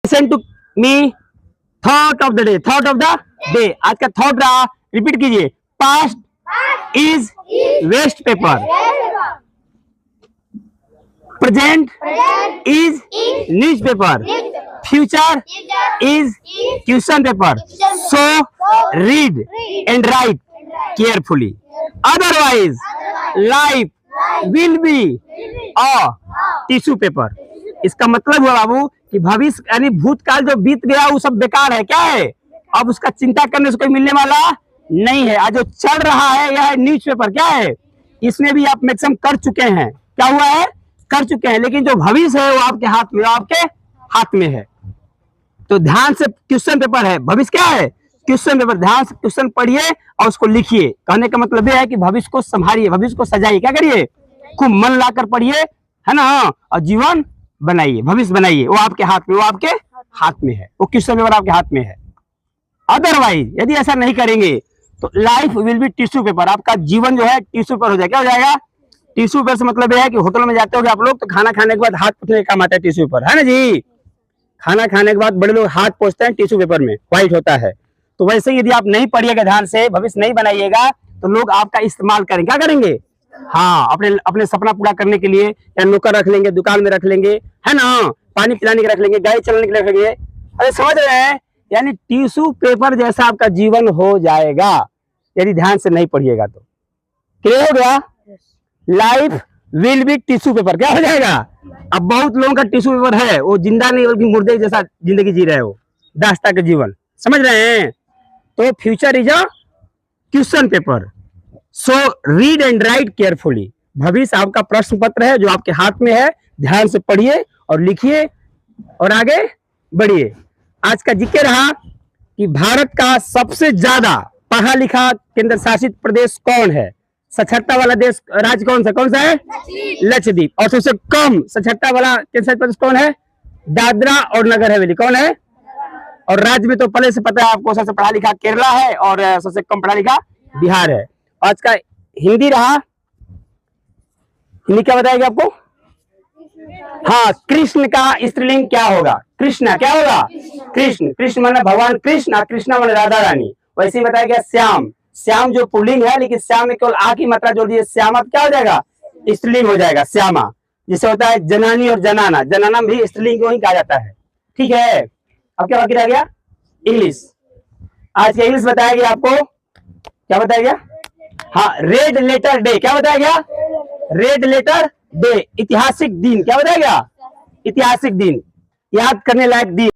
Listen to me, thought of the day, thought of the day. आज का thought रहा, repeat कीजिए। Past is waste paper, present is newspaper, future is question paper. So read and write carefully, otherwise life will be a tissue paper. इसका मतलब हुआ बाबू कि भविष्य यानी भूतकाल जो बीत गया वो सब बेकार है, क्या है, अब उसका चिंता करने से कोई मिलने वाला नहीं है। आज जो चल रहा है यह है न्यूज़पेपर, क्या है, इसमें भी आप मैक्सिमम कर चुके हैं, क्या हुआ है, कर चुके हैं, लेकिन जो भविष्य है वो आपके हाथ में, आपके हाथ में है। तो ध्यान से, क्वेश्चन पेपर है, भविष्य क्या है, क्वेश्चन पेपर। ध्यान से क्वेश्चन पढ़िए और उसको लिखिए। कहने का मतलब यह है कि भविष्य को संभालिए, भविष्य को सजाइए, क्या करिए, खूब मन लाकर पढ़िए, है ना, और जीवन बनाइए, भविष्य बनाइए। वो आपके हाथ में, वो आपके हाथ में है, वो क्वेश्चन पेपर आपके हाथ में है। अदरवाइज यदि ऐसा नहीं करेंगे तो life will B tissue paper, आपका जीवन जो है टिश्यू पेपर हो जाएगा। क्या हो जाएगा, टिश्यू पेपर से मतलब यह है कि होटल में जाते हो आप लोग तो खाना खाने के बाद हाथ पोंछने का काम आता है टिश्यू पेपर, है ना जी। खाना खाने के बाद बड़े लोग हाथ पोंछते हैं टिश्यू पेपर में, व्हाइट होता है। तो वैसे ही यदि आप नहीं पढ़िएगा ध्यान से, भविष्य नहीं बनाइएगा तो लोग आपका इस्तेमाल करेंगे, क्या करेंगे, हाँ, अपने अपने सपना पूरा करने के लिए या नौकर रख लेंगे, दुकान में रख लेंगे, है ना, पानी पिलाने के रख लेंगे, गाड़ी चलाने के रख लेंगे। अरे समझ रहे हैं, यानी टिश्यू पेपर जैसा आपका जीवन हो जाएगा यदि ध्यान से नहीं पढ़िएगा तो। क्लियर हो गया, life will B tissue paper, क्या हो जाएगा। अब बहुत लोगों का टिश्यू पेपर है, वो जिंदा नहीं बल्कि मुर्दे जैसा जिंदगी जी रहे हो, दास्ता के जीवन, समझ रहे हैं। तो future is a question paper, so read and write carefully. भविष्य आपका प्रश्न पत्र है जो आपके हाथ में है, ध्यान से पढ़िए और लिखिए और आगे बढ़िए। आज का जिक्र रहा कि भारत का सबसे ज्यादा पढ़ा लिखा केंद्र शासित प्रदेश कौन है, साक्षरता वाला देश राज्य कौन सा है, लक्षद्वीप। और सबसे कम साक्षरता वाला केंद्र शासित प्रदेश कौन है, दादरा और नगर हवेली, कौन है। और राज्य में तो पहले से पता है आपको, सबसे पढ़ा लिखा केरला है और सबसे कम पढ़ा लिखा बिहार है। आज का हिंदी रहा, हिंदी क्या बताएगा आपको, हाँ, कृष्ण का स्त्रीलिंग क्या होगा, कृष्णा क्या होगा, कृष्ण, कृष्ण माना भगवान कृष्ण, कृष्णा माना राधा रानी। वैसे ही बताया गया श्याम, श्याम जो पुल्लिंग है लेकिन श्याम में केवल आ की मात्रा जोड़ दिए, श्यामा क्या हो जाएगा, स्त्रीलिंग हो जाएगा, श्यामा। जिसे होता है जनानी और जनाना, जनाना भी स्त्रीलिंग को ही कहा जाता है, ठीक है। अब क्या बाकी रह गया, इंग्लिश। आज का इंग्लिश बताया गया आपको, क्या बताया गया, हाँ, रेड लेटर डे, क्या बताया गया, रेड लेटर डे, ऐतिहासिक दिन, क्या बताया गया, ऐतिहासिक दिन, याद करने लायक दिन।